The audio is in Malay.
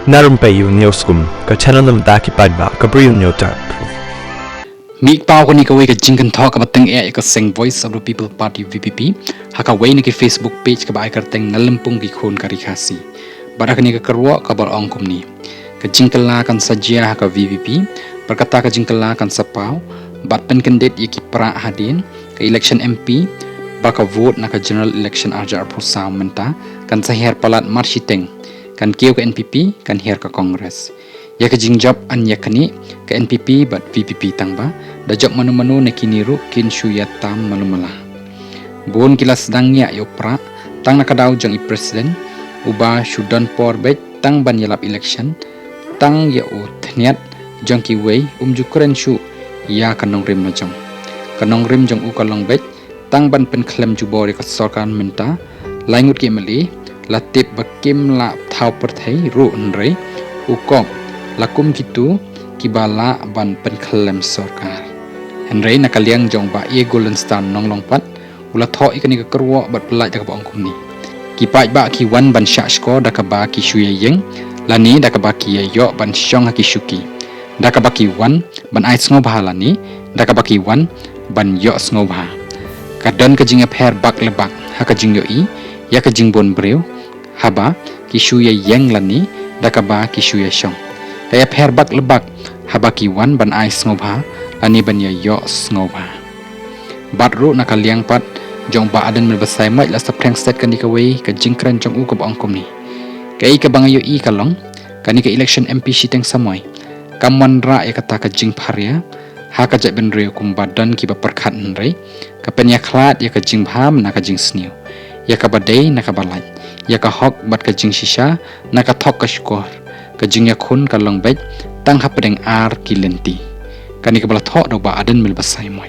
Narum payu neoskum ka channel nam ta ki padba ka briu neotar. Mik pau ko ni ka way ka jingkan talk about teng ka sing Voice of the People Party VPP haka way ni ki Facebook page ka ba ka teng nalampung ki khon ka rikasi bara ni ka karwa ka bar angkum ni ka jingkala kan sajia haka VPP berkata ka jingkala kan sapau bat pen candidate ki pra hadin ka election MP baka vote na ka general election arja prosam menta kan sahir palat marshiteng kan keu ke NPP kan her ke Kongres ya ke jingjab an yakni ke NPP bat VPP tangba dajak manu-manu nekiniru kin syuyat tam malumala bon kilas dangnya yo pra tang nakadaw jang i president uba sudan porbet tang ban yalap election tang ya utniat jang ki way jukren shu ya kanong rim najong kanong rim jang u kalong bet tang ban pen klem jubori ka sorkan menta laingut ki meli latip bakim la thau perthai ru nrei ukok lakum kitu kibala ban pen khlem sarkar henrei nakaliang jong ba ye golden star nong longpat ula tho ikani ka kerwo bat pelai da ka bangkum ni kipai ba ki wan ban sha sko da ka ba ki shuye yeng lani da ka ba ki yo ban shong ha ki shuki da ka ba ki wan ban ai sngo ba lani da ka ba ki wan ban yo sngo ba kadon ka jinga pher bak lebak ha ka jing yo i ya ka jing bon breu haba kishuya yang lani dakaba kishuya shong kaya pher bak lebak haba ki wan ban ai sngoba lani ban ya yo sngoba batru nakaliang pat jong ba adan melbasai mai la sapreng state kan dikawai ka jingkran jong u ka bangkom ni kai ka bangayo i kalong kani ka election MP shiteng samoy kamwan ra ya kata ka jing pharia ha ka jat ben re kum badan ki ba perkhat nrei ka pen ya khlat ya ka jing bham na ka jing sniu ya ka badai na ka balai ya ka hok bat ka jing shisha na ka thok ka skor ka jing ya khun ka long bet tang ha pedeng ar ki lenti kani ka bala thok do ba aden mil basai moi